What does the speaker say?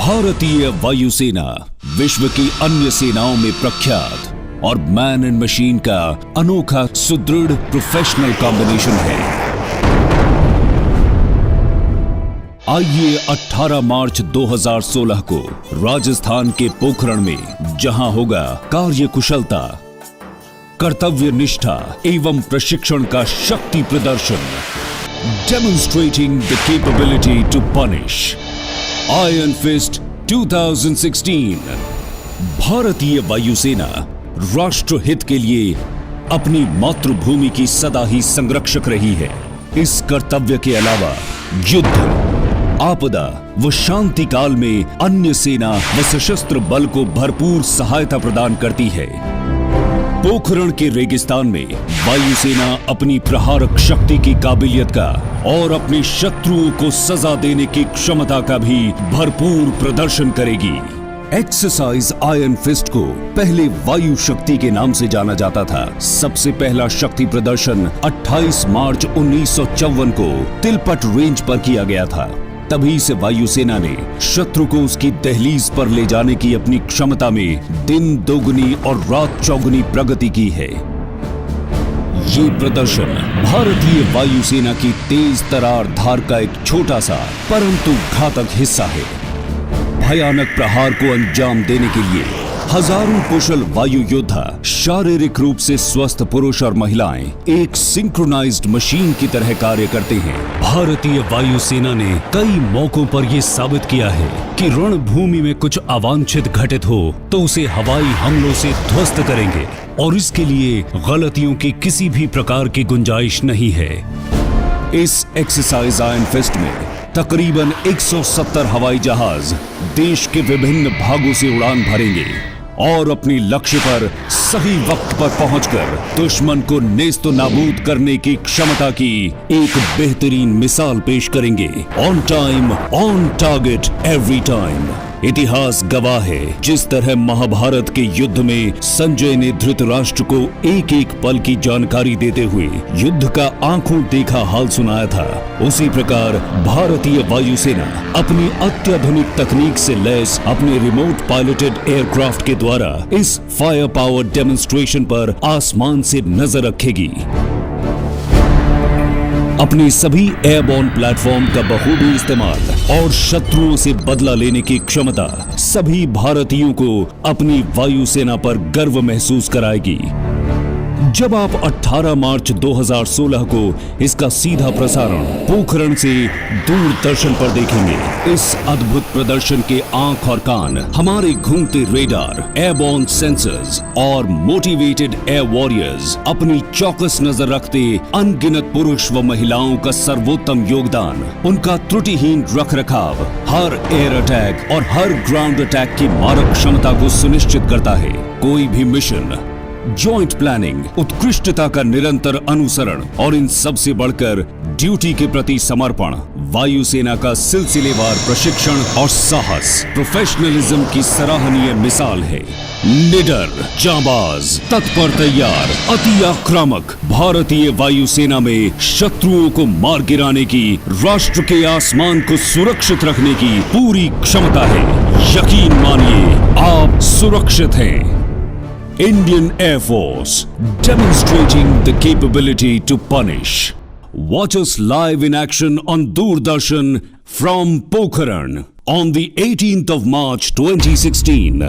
भारतीय वायुसेना विश्व की अन्य सेनाओं में प्रख्यात और मैन एंड मशीन का अनोखा सुदृढ़ प्रोफेशनल कॉम्बिनेशन है। आइए 18 मार्च 2016 को राजस्थान के पोखरण में, जहां होगा कार्य कुशलता, कर्तव्य निष्ठा एवं प्रशिक्षण का शक्ति प्रदर्शन, demonstrating the capability to punish, iron fist 2016। भारतीय वायुसेना राष्ट्र हित के लिए अपनी मातृभूमि की सदा ही संरक्षक रही है। इस कर्तव्य के अलावा युद्ध, आपदा व शांति काल में अन्य सेना व सशस्त्र बल को भरपूर सहायता प्रदान करती है। पोखरण के रेगिस्तान में वायुसेना अपनी प्रहारक शक्ति की काबिलियत का और अपने शत्रुओं को सजा देने की क्षमता का भी भरपूर प्रदर्शन करेगी। एक्सरसाइज आयरन फिस्ट को पहले वायु शक्ति के नाम से जाना जाता था। सबसे पहला शक्ति प्रदर्शन 28 मार्च 1954 को तिलपट रेंज पर किया गया था। तभी से वायुसेना ने शत्रु को उसकी दहलीज पर ले जाने की अपनी क्षमता में दिन दोगुनी और रात चौगुनी प्रगति की है। ये प्रदर्शन भारतीय वायुसेना की तेज तरार धार का एक छोटा सा परंतु घातक हिस्सा है। भयानक प्रहार को अंजाम देने के लिए हजारों कुशल वायु योद्धा, शारीरिक रूप से स्वस्थ पुरुष और महिलाएं एक सिंक्रोनाइज्ड मशीन की तरह कार्य करते हैं। भारतीय वायुसेना ने कई मौकों पर यह साबित किया है कि रणभूमि में कुछ अवांछित घटित हो तो उसे हवाई हमलों से ध्वस्त करेंगे और इसके लिए गलतियों की किसी भी प्रकार की गुंजाइश नहीं है। इस एक्सरसाइज आयरन फिस्ट में तकरीबन 170 हवाई जहाज देश के विभिन्न भागों से उड़ान भरेंगे और अपने लक्ष्य पर सही वक्त पर पहुंचकर दुश्मन को नेस्तो नाबूद करने की क्षमता की एक बेहतरीन मिसाल पेश करेंगे। On time, on target, every time. इतिहास गवाह है, जिस तरह महाभारत के युद्ध में संजय ने धृतराष्ट्र को एक एक पल की जानकारी देते हुए युद्ध का आंखों देखा हाल सुनाया था, उसी प्रकार भारतीय वायुसेना अपनी अत्याधुनिक तकनीक से लैस अपने रिमोट पायलटेड एयरक्राफ्ट के द्वारा इस फायर पावर डेमोन्स्ट्रेशन पर आसमान से नजर रखेगी। अपने सभी एयरबोर्न प्लेटफॉर्म का बखूबी इस्तेमाल और शत्रुओं से बदला लेने की क्षमता सभी भारतीयों को अपनी वायुसेना पर गर्व महसूस कराएगी। जब आप 18 मार्च 2016 को इसका सीधा प्रसारण पोखरण से दूरदर्शन पर देखेंगे, इस अद्भुत प्रदर्शन के आंख और कान हमारे घूमते रेडार, एयरबोर्न सेंसर्स और मोटिवेटेड एयर वॉरियर्स अपनी चौकस नजर रखते अनगिनत पुरुष व महिलाओं का सर्वोत्तम योगदान, उनका त्रुटिहीन रखरखाव हर एयर अटैक और हर ग्राउंड अटैक की मारक क्षमता को सुनिश्चित करता है। कोई भी मिशन, जॉइंट प्लानिंग, उत्कृष्टता का निरंतर अनुसरण और इन सब से बढ़कर ड्यूटी के प्रति समर्पण वायुसेना का सिलसिलेवार प्रशिक्षण और साहस, प्रोफेशनलिज्म की सराहनीय मिसाल है। निडर, जांबाज, तत्पर, तैयार, अति आक्रामक भारतीय वायुसेना में शत्रुओं को मार गिराने की, राष्ट्र के आसमान को सुरक्षित रखने की पूरी क्षमता है। यकीन मानिए, आप सुरक्षित हैं। Indian Air Force, demonstrating the capability to punish. Watch us live in action on Doordarshan from Pokhran on the 18th of March 2016.